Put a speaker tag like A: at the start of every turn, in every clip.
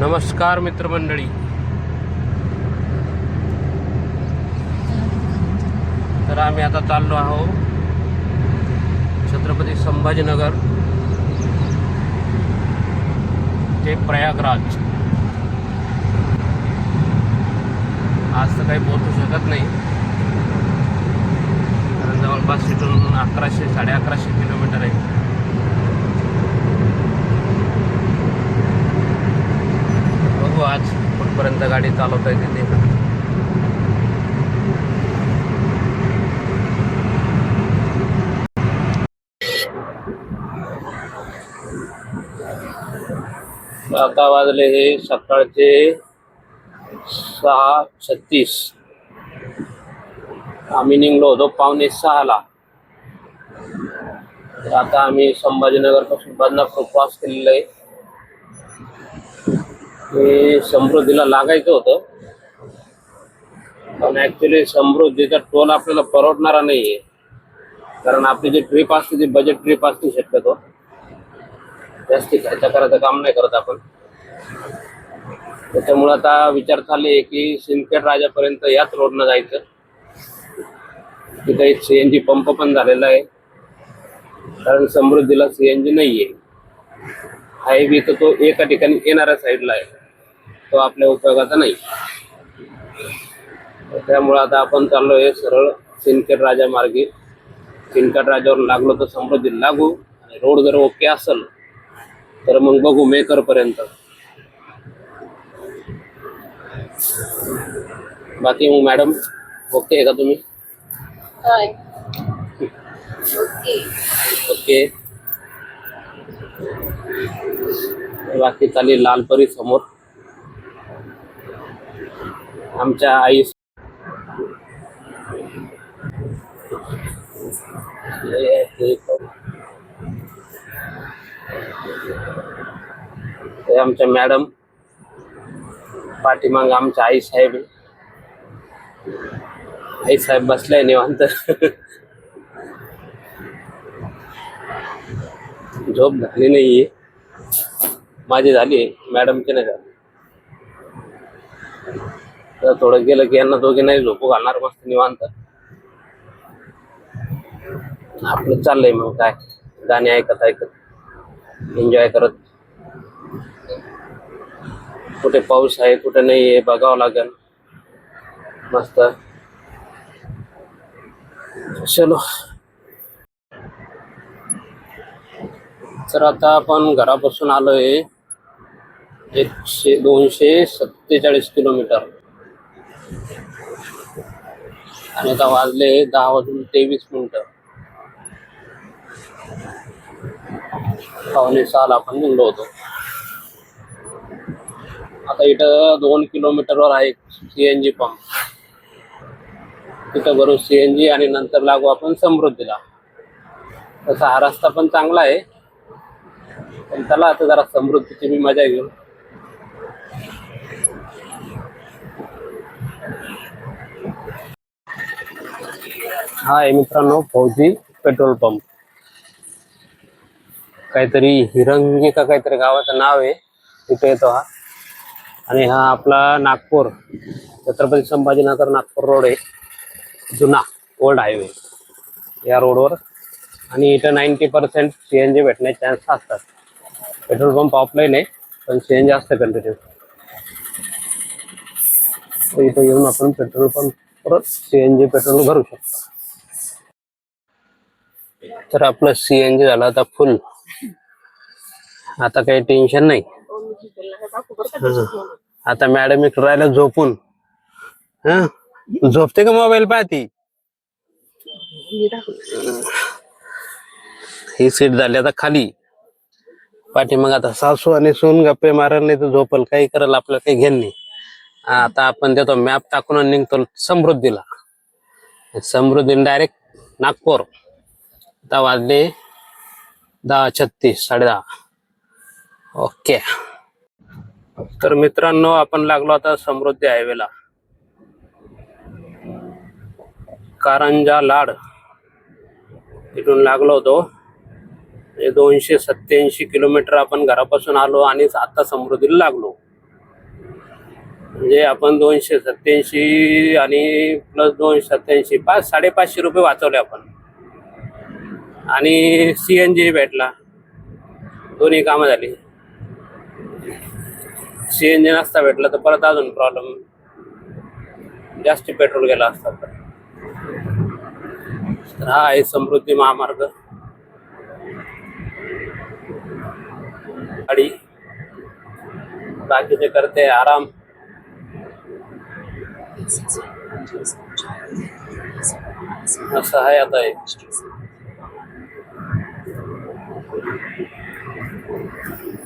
A: नमस्कार मित्रमंडळी. तर आम्ही आता चाललो आहोत छत्रपती संभाजीनगर ते प्रयागराज. आज तर काही पोहोचू शकत नाही, कारण जवळपास इथून 1100-1150 किलोमीटर आहे. बघू आज कुठपर्यंत गाडी चालवता येते ते. आता वाजले हे सकाळचे 6:36. आम्ही निघलो होतो 5:45ला. तर आता आम्ही संभाजीनगर पासून बदनापूर क्रॉस केलेलं आहे. हे समृद्धीला लागायचं होतं, पण ऍक्च्युली समृद्धीचा टोल आपल्याला परवडणारा नाहीये, कारण आपली जी ट्रिप असते ती बजेट ट्रिप असते. शक्यतो जास्ती खर्च करायचं काम नाही करत आपण. त्याच्यामुळे आता विचार चालले आहे की सिंदखेड राजापर्यंत याच रोडनं जायचं. तिथं एक CNG पंप पण झालेला आहे, कारण समृद्धीला CNG नाहीये. हायवे तर तो एका ठिकाणी येणाऱ्या साईडला आहे, तो आपल्या उपयोगाचा नाही. त्यामुळे आता आपण चाललोय सरळ सिंदखेड राजा मार्गे. सिंदखेड राजावर लागलो तर समृद्धीला लागू, आणि रोड जर ओके असेल तर मग बघू मेकर पर्यंत. बाकी मग मॅडम ओके आहे का तुम्ही? ओके. बाकी चालेल. लालपरी समोर आमच्या आई आमच्या मॅडम, पाठीमाग आमच्या आई साहेब. आई साहेब बसलाय निवांत. झोप झाली नाहीये, माझी झाली, मॅडमची नाही झाली. तर थोडं गेलं की यांना दोघे नाही झोपू घालणार, मस्त निवांत आपलं चाललंय. मग काय, गाणी ऐकत एन्जॉय करत. कुठे पाऊस आहे कुठे नाही आहे बघावं लागेल. मस्त. चलो. तर आता आपण घरापासून आलोय 247 किलोमीटर, आणि आता वाजले 10:23. 5:45 आपण निघलो होतो. आता इथं 2 किलोमीटरवर आहे CNG पंप. तिथं भरू CNG आणि नंतर लागू आपण समृद्धीला. तसा हा रस्ता पण चांगला आहे, पण चला आता जरा समृद्धीची मी मजा घेऊ. हा आहे मित्रांनो फौजी पेट्रोल पंप. काहीतरी हिरंगी का काहीतरी गावाचं नाव आहे, तिथे येतो हा. आणि हा आपला नागपूर छत्रपती संभाजीनगर नागपूर रोड आहे, जुना ओल्ड हायवे. या रोडवर आणि इथं 90% CNG भेटण्याचे चान्स असतात. पेट्रोल पंप ऑफलाईन आहे, पण CNG असतं कंटिन्यू. इथं येऊन आपण पेट्रोल पंप परत CNG पेट्रोल भरू शकतो. तर आपलं CNG झालं आता फुल. आता काही टेन्शन नाही. आता मॅडम इकडे राहिला झोपून. झोपते का मोबाईल पाहती? ही सीट झाली आता खाली. पाठी मग आता सासू आणि सून गप्पे मारल, नाही तर झोपल, काही करल, आपल्याला काही घेण नाही. आता आपण देतो मॅप टाकून आणि निघतो समृद्धीला. समृद्धी डायरेक्ट नागपूर. आता वाजले 10:36, 10:30. ओके. तर मित्रांनो आपण लागलो आता समृद्धी हायवेला. कारंजा लाड इथून लागलो होतो. 287 किलोमीटर आपण घरापासून आलो आणि आता समृद्धीला लागलो. म्हणजे आपण 287 आणि प्लस 287 500-550 रुपये वाचवले आपण. आणि CNG भेटला, दोन्ही कामं झाली. CNG नसता भेटला तर परत अजून प्रॉब्लेम, जास्त पेट्रोल गेला असता. तर हा आहे समृद्धी महामार्ग. गाडी बाकीचे करते आराम. असं आहे आता हे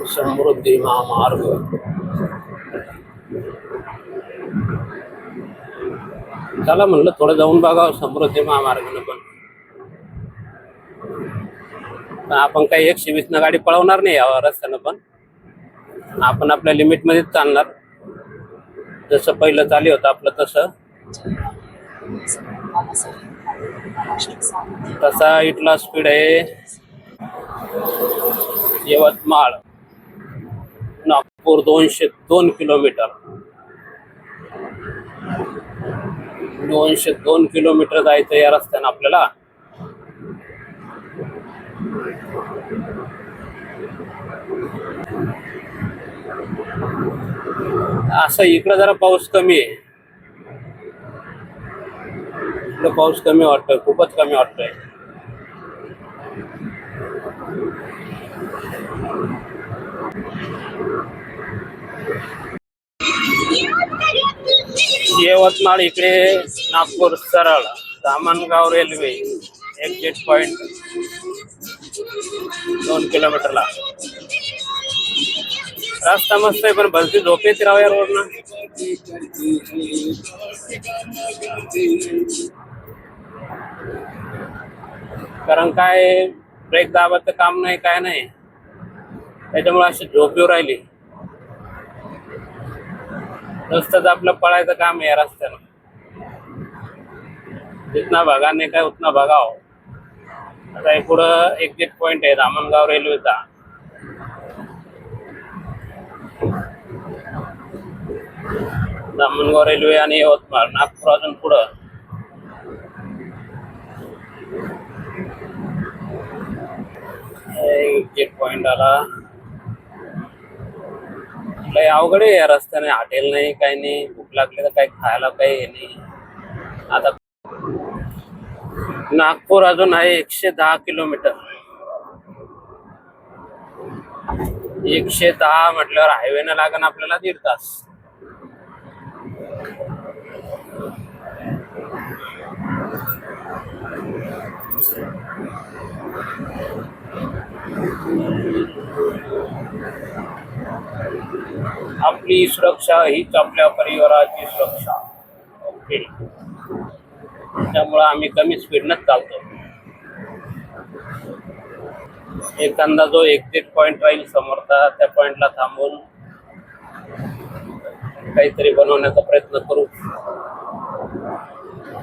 A: समृद्धी महामार्ग. चला म्हणलं थोडं जाऊन बघावं समृद्धी महामार्गानं पण आपण काही 120 न गाडी पळवणार नाही या रस्त्यानं. पण आपण आपल्या लिमिट मध्येच चालणार, जसं पहिलं चालू होतं आपलं तसं. तसा इथला स्पीड आहे. यवतमाळ नागपूर 202 किलोमीटर. 202 किलोमीटर जायचं या रस्त्यानं आपल्याला. असं इकडं जरा पाऊस कमी आहे. इकडं पाऊस कमी वाटतोय, खूपच कमी वाटतोय. यवतमाळ इकडे नागपूर सरळ धामणगाव रेल्वे एक्झिट पॉइंट 2 किलोमीटरला. रस्ता मस्त आहे पण भलती झोप येते राव या रोडनं. कारण काय ब्रेक दाबाचं काम नाही, काय नाही, त्याच्यामुळे अशी झोप येऊ राहिली. नुसतंच आपलं पळायचं काम आहे या रस्त्यानं. जितना भागा नाही काय उतना भागाव. आता हे पुढं एक्झिट पॉइंट आहे धामणगाव रेल्वेचा. धामणगाव रेल्वे आणि यवतमाळ नागपूर अजून पुढं. एक्झिट पॉइंट आला. लय अवघड आहे या रस्त्याने. हॉटेल नाही, काही नाही. भूक लागली तर काही खायला काही नाही. आता नागपूर अजून आहे 110 किलोमीटर. 110 म्हटल्यावर हायवेनं लागण आपल्याला 1.5 तास. आपली सुरक्षा हीच आपल्या परिवाराची सुरक्षा. ओके, त्यामुळं आम्ही कमी स्पीडनंच चालतो. एखादा जो एक्झिट पॉइंट राहील समोरचा त्या पॉइंटला थांबून काहीतरी बनवण्याचा प्रयत्न करू.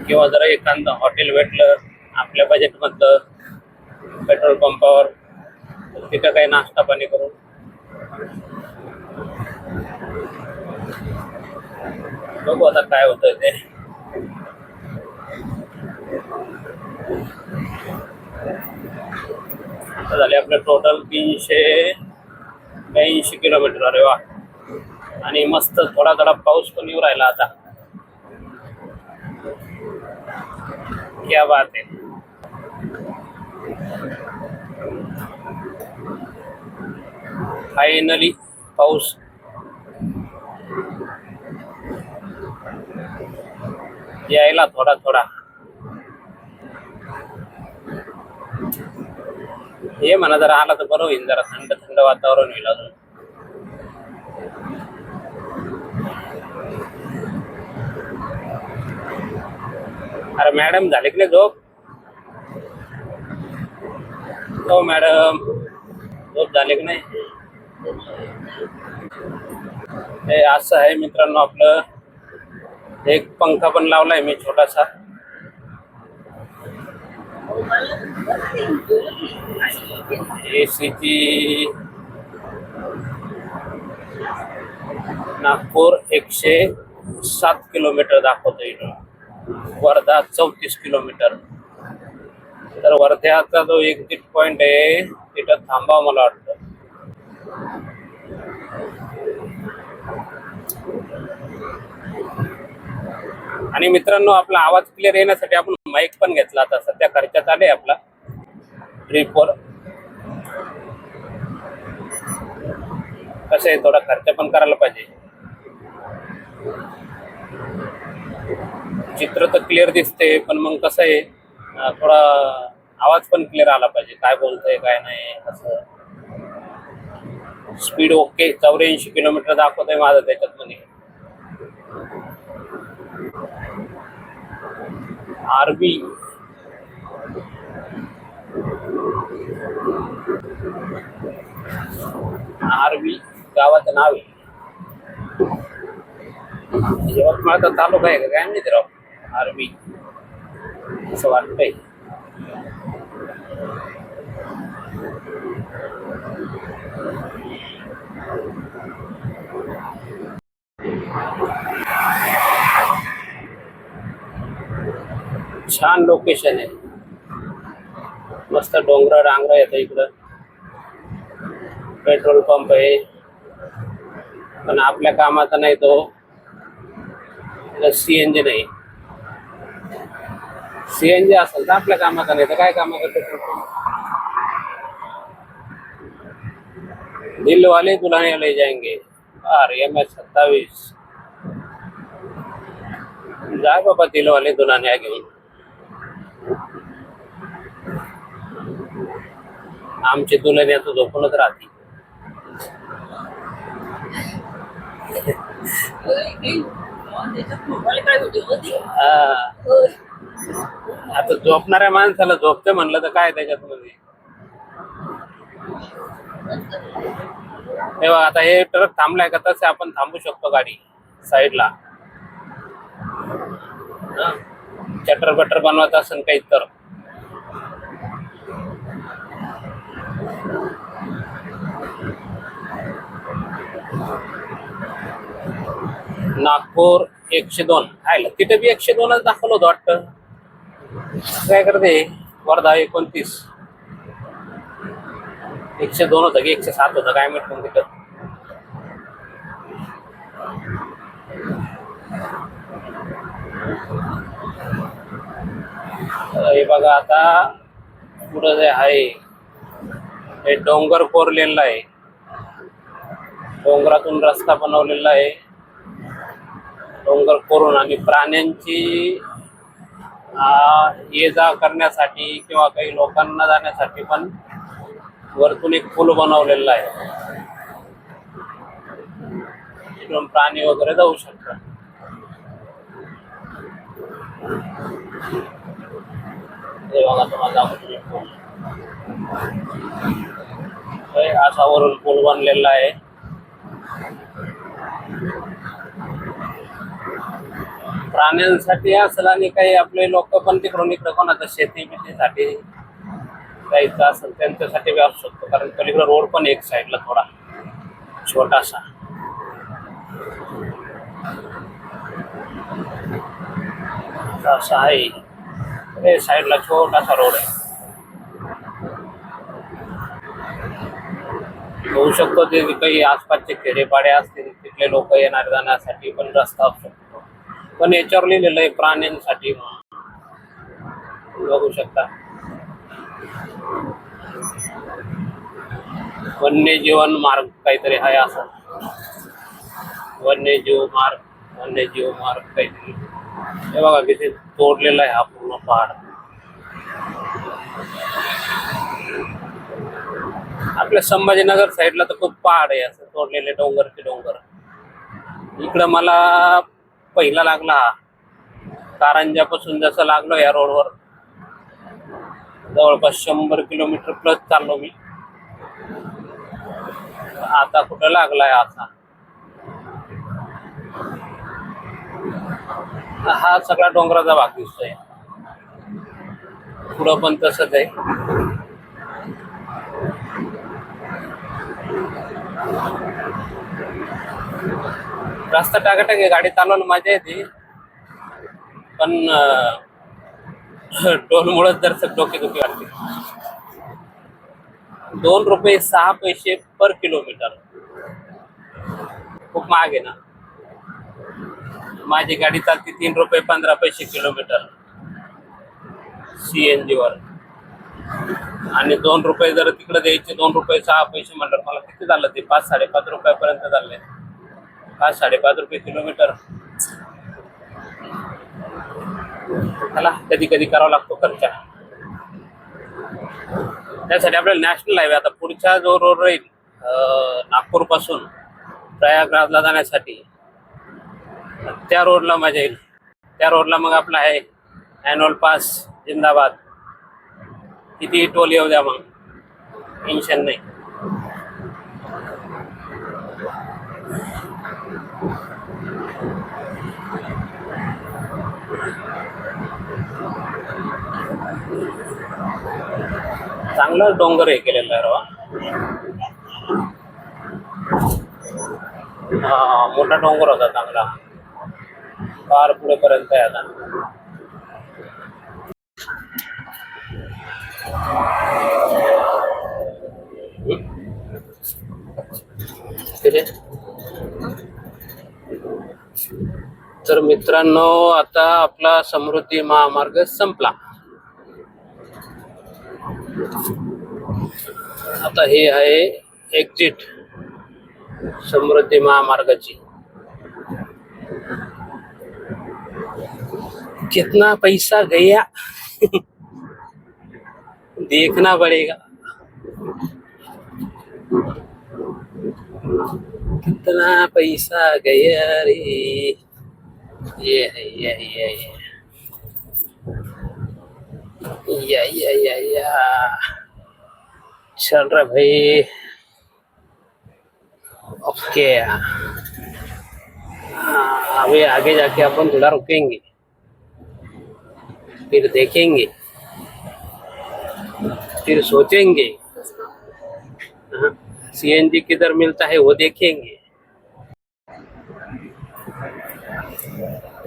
A: किंवा जर एखादं हॉटेल भेटलं आपल्या बजेटमधलं पेट्रोल पंपावर, तिथं काही नाश्ता पाणी करू. बघू आता काय होतंय ते. झाले आपलं टोटल 382 किलोमीटर. अरे वा. आणि मस्त थोडा थोडा पाऊस पण येऊ राहिला आता. क्या बात आहे. फायनली पाऊस यायला थोडा थोडा. हे म्हणा जरा आला तर बरं होईल, जरा थंड थंड वातावरण होईल अजून. अरे मॅडम झाले की नाही झोप? हो मॅडम, झोप झाले की नाही? हे असं आहे मित्रांनो आपलं. एक पंखा पण लावलाय मी छोटासा. एसीची नागपूर 107 किलोमीटर दाखवतो इथं. वर्धा 34 किलोमीटर. तर वर्ध्याचा जो एक्झिट पॉइंट आहे तिथं थांबा मला वाटतं. आणि मित्रांनो, आपला आवाज क्लिअर येण्यासाठी आपण माईक पण घेतला. आता सध्या खर्चात आले आपला ट्रिपवर. कसं आहे, थोडा खर्च पण करायला पाहिजे. चित्र तर क्लिअर दिसते, पण मग कसं आहे, थोडा आवाज पण क्लिअर आला पाहिजे. काय बोलतोय काय नाही असं. स्पीड ओके, 84 किलोमीटर दाखवतोय माझं त्याच्यात मध्ये. आरबी गावाचं नाव आहे. यवतमाळचा तालुका आहे का काय माहिती राव. आरबी असं वाटतंय. छान लोकेशन आहे. मस्त डोंगर डांगर येतं इकडं. पेट्रोल पंप आहे, पण आपल्या कामाचा नाही तो. सीएनजी नाही. सीएनजी असेल तर आपल्या कामाचा नाही तर काय कामाचं पेट्रोल पंप. दिल वाले दुल्हनिया ले जाएंगे MS27. जाय बाबा दिल वाले दुल्हनिया घेऊन. आमची दुल्हनिया तर झोपूनच राहते. आता झोपणाऱ्या माणसाला झोपते म्हणलं तर काय त्याच्यात मध्ये. तेव्हा आता हे ट्रक थांबलाय का, तसे आपण थांबू शकतो गाडी साईडला. चटर बटर बनवत असेल काही तर. नागपूर 102 आहे. तिथे बी 102च दाखवलं होतं वाटतं. काय करते. वर्धा 29. 102 होतं की 107 होतं काय माहित मग तिथं. हे बघा आता पुढं जे आहे हे डोंगर कोरलेला आहे. डोंगरातून रस्ता बनवलेला आहे. डोंगर कोरून आणि प्राण्यांची ये जा करण्यासाठी किंवा काही लोकांना जाण्यासाठी पण वरतून एक पूल बनवलेला आहे. तिकडून प्राणी वगैरे जाऊ शकतात. हे बघा तुम्हाला असा वरून पूल बनलेला आहे. प्राण्यांसाठी असेल आणि काही आपले लोक पण तिकडून इकडे कोणाचं शेती बितीसाठी जायचं असेल त्यांच्यासाठी बी असू शकतो. कारण पलीकडे रोड पण एक साईडला थोडा छोटासा. असा आहे साईडला छोटासा रोड आहे. होऊ शकतो ते काही आसपासचे खेडेपाडे असतील तिथले लोक येणार जाण्यासाठी पण रस्ता असू शकतो. पण याच्यावर लिहिलेलं आहे प्राण्यांसाठी. बघू शकता वन्यजीवन मार्ग काहीतरी आहे असं. वन्यजीव मार्ग काहीतरी. हे बघा किती तोडलेला आहे हा पूर्ण पहाड. आपल्या संभाजीनगर साईडला तर खूप पहाड आहे असं तोडलेले डोंगरचे डोंगर. इकडं मला पहिला लागला कारंजापासून जसं लागलो या रोडवर जवळपास 100 किलोमीटर प्लस चाललो मी. आता कुठं लागलाय असा. हा सगळा डोंगराचा भाग दिसतोय. पुढं पण तसंच आहे. रस्ता टाकाटाक आहे, गाडी चालवायला मजा येते, पण टोल मुळे जर डोकेदुखी वाटते. 2 रुपये 6 पैसे पर किलोमीटर, खूप महाग आहे ना. माझी गाडी चालते 3 रुपये 15 पैसे किलोमीटर CNG वर, आणि 2 रुपये जर तिकडे द्यायचे, 2 रुपये 6 पैसे म्हणलं मला किती झालं ते 5-5.5 रुपयापर्यंत झाले. 5-5.5 रुपये किलोमीटर. त्याला कधी कधी करावा लागतो खर्च. त्यासाठी आपल्याला नॅशनल हायवे, आता पुढचा जो रोड राहील नागपूर पासून प्रयागराजला जाण्यासाठी, त्या रोडला मजा येईल. त्या रोडला मग आपला आहे ॲन्युअल पास जिंदाबाद. किती टोल येऊ द्या, मग टेन्शन नाही. चांगलं डोंगर हे केलेलं आहे रे. हा, मोठा डोंगर होता चांगला, फार पुढेपर्यंत आहे आता. तर मित्रांनो, आता आपला समृद्धी महामार्ग संपला. आता हे आहे एक्झिट समृद्धी महामार्गाची. कितना पैसा गया देखना पड़ेगा. कितना पैसा गया रे. ये है या चल रहा भाई. ओके, अभी आगे जाके अपन थोड़ा रुकेंगे, फिर देखेंगे, फिर सोचेंगे. CNG किधर मिलता है वो देखेंगे.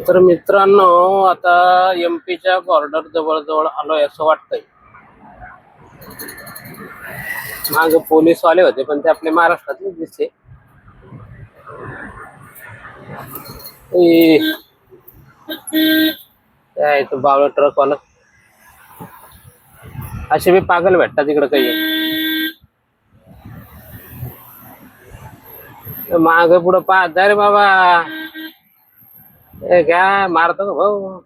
A: तर मित्रांनो, आता MP च्या बॉर्डर जवळ आलोय असं वाटतंय. माग पोलीसवाले होते, पण ते आपले महाराष्ट्रातले दिसते. काय तो बावळा ट्रकवाला. असे बी पागल भेटतात तिकडे काही. माग पुढं पाहत रे बाबा. काय मारतो का भाऊ.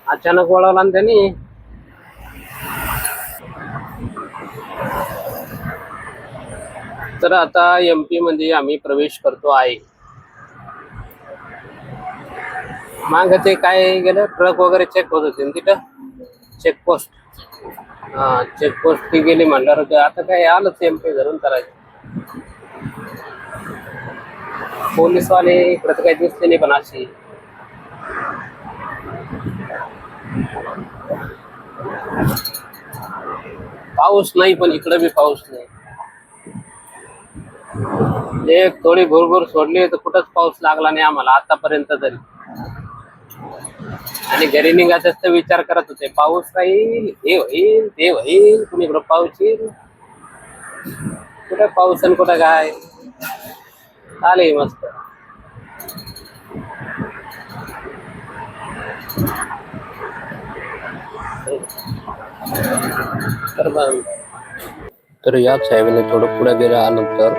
A: अचानक वळवला ना त्यांनी. तर आता MP मध्ये आम्ही प्रवेश करतो आहे. माग ते काय गेलं, ट्रक वगैरे चेक होत होते तिथं, चेकपोस्ट. हा, चेकपोस्ट ती गेली म्हणल्यावर आता काय आलंच MP धरून करायचं. पोलीसवाले इकडे तर काही दिसले नाही, पण अशी पाऊस नाही, पण इकडे बी पाऊस नाही. एक थोडी भुरभुर सोडली तर कुठंच पाऊस लागला नाही आम्हाला आतापर्यंत तरी. आणि घरी निघायचं तर विचार करत होते, पाऊस राहील, हे होईल ते होईल, कुणीकडं पाऊस येईल. कुठे पाऊस आणि कुठं काय आले मस्त. तर याच हायवेने थोडं पुढे गेल्यानंतर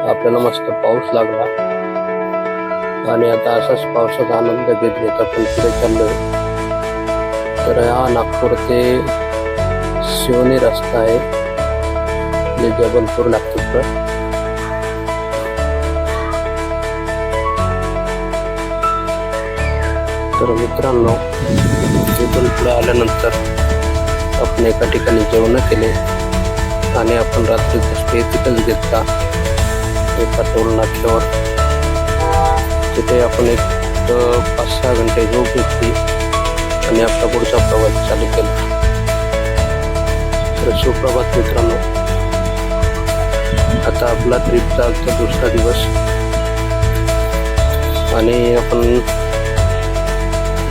A: आपल्याला मस्त पाऊस लागला. आणि आता असाच पावसाचा आनंद घेत आपण पुढे चाललोय. तर हा नागपूर ते शिवनी रस्ता आहे, जे जबलपूर नागपूर. तर मित्रांनो, तिथून पुढे आल्यानंतर आपण एका ठिकाणी जेवण केले आणि आपण रात्रीचा स्टे तिथंच घेतला. एका टोल नाक्यावर. तिथे आपण एक 5-6 घंटे झोप घेतली आणि आपला पुढचा प्रवास चालू केला. तर सुप्रभात मित्रांनो, आता आपला ट्रिपचा आजचा दुसरा दिवस आणि आपण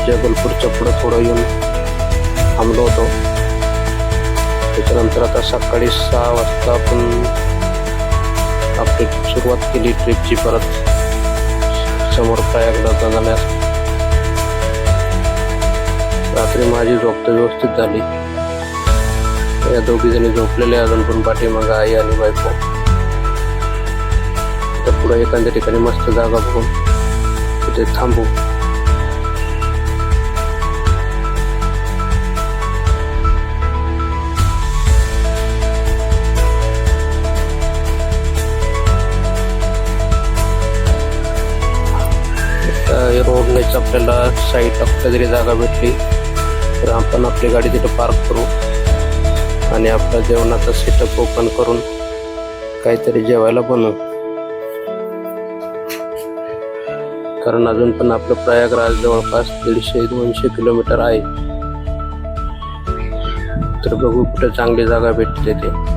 A: जबलपूरच्या पुढं थोडं येऊन थांबलो होतो. त्याच्यानंतर आता सकाळी 6 वाजता आपण आपली सुरुवात केली ट्रिपची. परत समोर प्रयागराजला जाण्यास. रात्री माझी झोप तर व्यवस्थित झाली. या दोघी जणी झोपलेले अजून पण पाठीमागं आई आणि बायको. तर पुढे एखाद्या ठिकाणी मस्त जागा बघून तिथे थांबू. रोडनेच आपल्याला साईडला कुठल्या तरी जागा भेटली तर आपण आपली गाडी तिथे पार्क करू आणि आपल्या जेवणाचा सेटअप ओपन करून काहीतरी जेवायला बनवू. कारण अजून पण आपलं प्रयागराज जवळपास 150-200 किलोमीटर आहे. तर बघू कुठे चांगली जागा भेटते ते.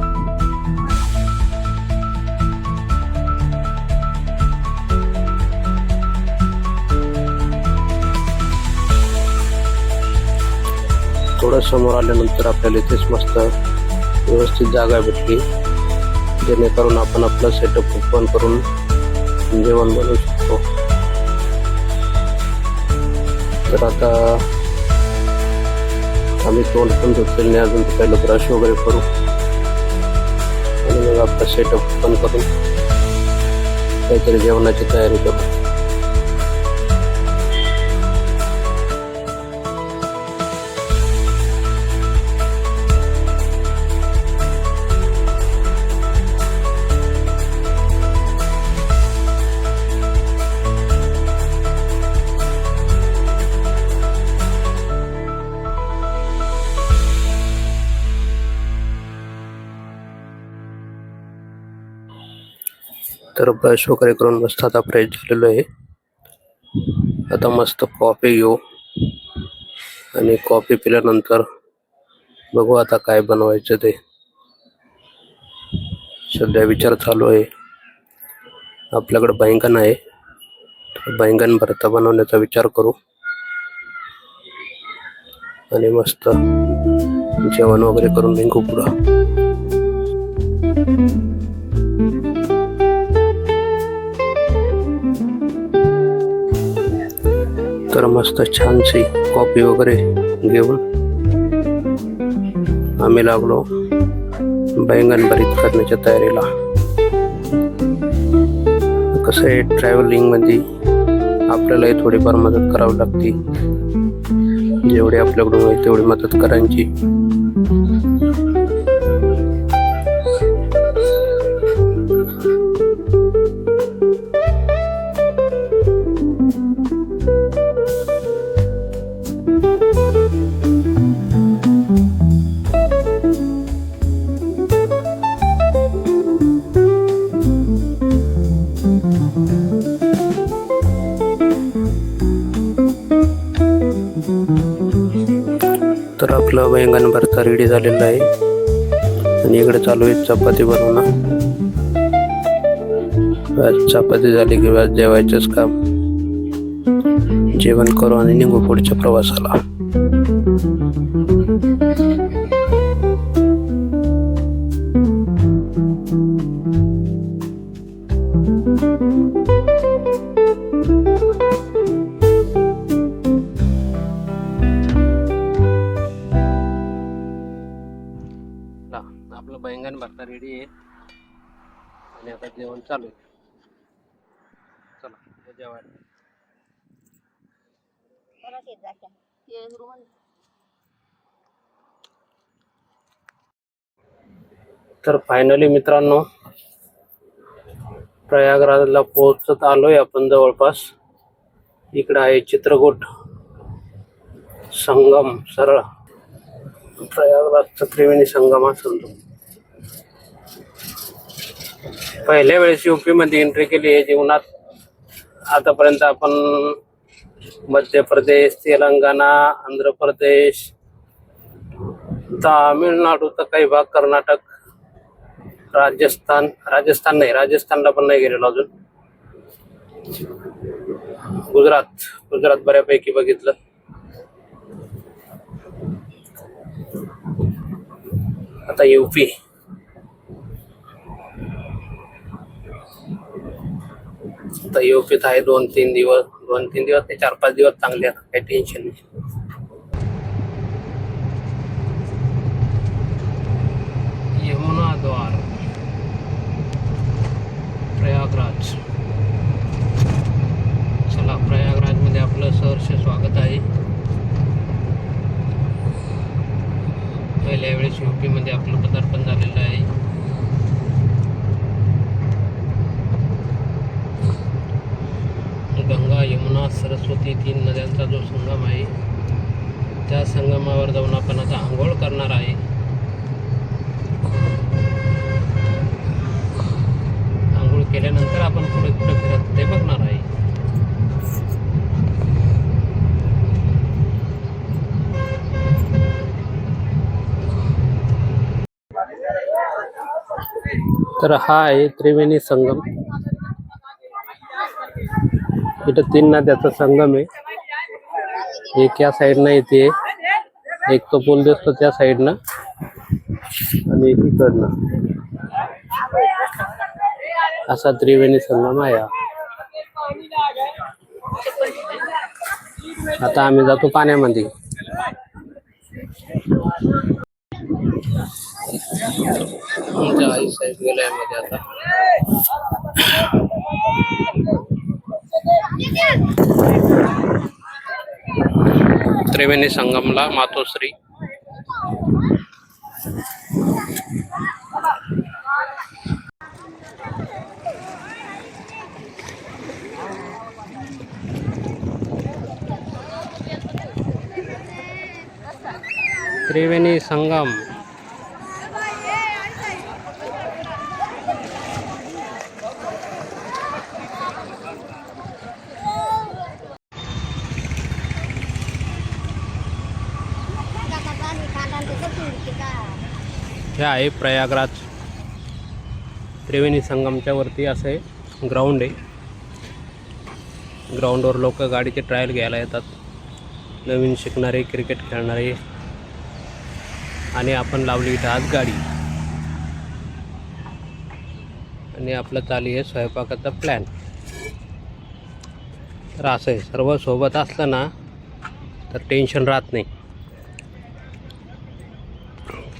A: थोडं समोर आल्यानंतर आपल्याला इथेच मस्त व्यवस्थित जागा भेटली, जेणेकरून आपण आपला सेटअप ओपन करून जेवण बनवू शकतो. तर आता आम्ही तोंड पण धुतलेलं नाही अजून, पहिलं ब्रश वगैरे करू आणि मग आपला सेटअप ओपन करून काहीतरी जेवणाची तयारी करू. तर ब्रश वगैरे करून मस्त आता फ्रेश झालेलो आहे. आता मस्त कॉफी घेऊ आणि कॉफी पिल्यानंतर बघू आता काय बनवायचं ते. सध्या विचार चालू आहे, आपल्याकडे बैंगन आहे, बैंगन भरता बनवण्याचा विचार करू आणि मस्त जेवण वगैरे करून निघू पुढं. तर मस्त छानशी कॉफी वगैरे घेऊन आम्ही लागलो बैंगन भरीत करण्याच्या तयारीला. कसं आहे, ट्रॅव्हलिंग मध्ये आपल्यालाही थोडीफार मदत करावी लागते. जेवढी आपल्याकडून होईल तेवढी मदत करायची. तर आपलं बैंगन भरता रेडी झालेलं आहे आणि इकडे चालू आहे चपाती बनवणं. चपाती झाली की जेवायचंच काम. जेवण करू आणि निघू पुढच्या प्रवासाला. आपलं बैंगन भरता रेडी आहे आणि आता जेवण चालू आहे. चला जेवायला. तर फायनली मित्रांनो, प्रयागराजला पोहोचत आलोय आपण जवळपास. इकडे आहे चित्रकूट संगम. सरळ प्रयागराजचा त्रिवेणी संगम असेल तो. पहिल्या वेळेस युपी मध्ये एंट्री केली आहे जीवनात. आतापर्यंत आपण मध्य प्रदेश, तेलंगणा, आंध्र प्रदेश, तामिळनाडूचा काही भाग, कर्नाटक, राजस्थान नाही, राजस्थानला पण नाही गेलेलो अजून. गुजरात बऱ्यापैकी बघितलं. आता युपी. आता युपीत आहे 2-3 दिवस ते 4-5 दिवस चांगले आहेत, काही टेन्शन नाही. यमुना द्वार, प्रयागराज. चला, प्रयागराज मध्ये आपलं सहर्ष स्वागत आहे. पहिल्या वेळेस युपी मध्ये आपलं पदार्पण झालेलं आहे. गंगा, यमुना, सरस्वती 3 नद्यांचा जो संगम आहे, त्या संगमावर जाऊन आपण आता आंघोळ करणार आहे. आंघोळ केल्यानंतर आपण पुढे फिरत ते बघणार आहे. तर हा आहे त्रिवेणी संगम. इथं 3 नद्याचा संगम आहे. एक या साईडनं येते, एक तो पूल दिसतो त्या साईडनं, आणि एक इकडनं. असा त्रिवेणी संगम आहे. आता आम्ही जातो पाण्यामध्ये. आई साहेब गेलाय मध्ये आता. त्रिवेणी संगमला मातोश्री. त्रिवेणी संगम. हे आहे प्रयागराज. त्रिवेणी संगमच्या वरती असं ग्राउंड आहे. ग्राउंडवर लोक गाडीचे ट्रायल घ्यायला येतात, नवीन शिकणारे, क्रिकेट खेळणारे. आणि आपण लावली इथं आज गाडी, आणि आपलं चालू आहे स्वयंपाकाचा प्लॅन. तर असं आहे, सर्व सोबत असलं ना तर टेन्शन राहत नाही.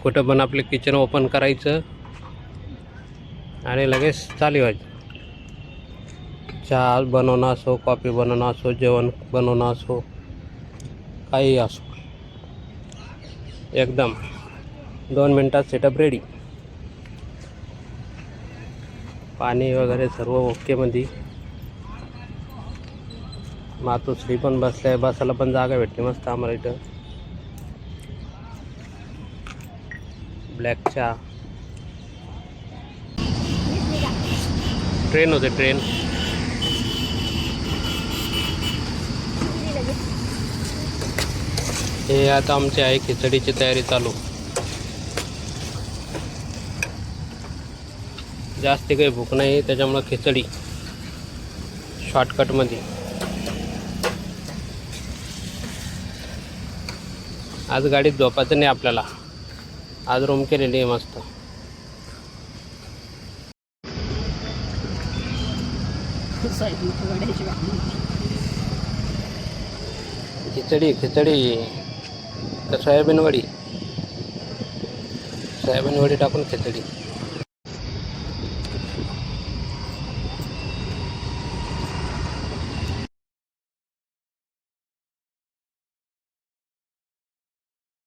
A: कुठं पण आपले किचन ओपन करायचं आणि लगेच चालू व्हायचं. चहा बनवणं असो, कॉफी बनवणं असो, जेवण बनवणं असो, काही असो, एकदम 2 मिनटात सेटअप रेडी. पाणी वगैरे सर्व ओके मध्ये. मातोश्री पण बसलाय, बसायला पण जागा भेटते मस्त आम्हाला इथं. ब्लॅक चहा. ट्रेन होते, ट्रेन. हे आता आमची आहे खिचडीची तयारी चालू. जास्त काही भूक नाही, त्याच्यामुळं खिचडी शॉर्टकटमध्ये. आज गाडीत झोपायचं नाही आपल्याला, आज रूम केलेली आहे मस्त. खिचडी तर सोयाबीन वडी टाकून खिचडी.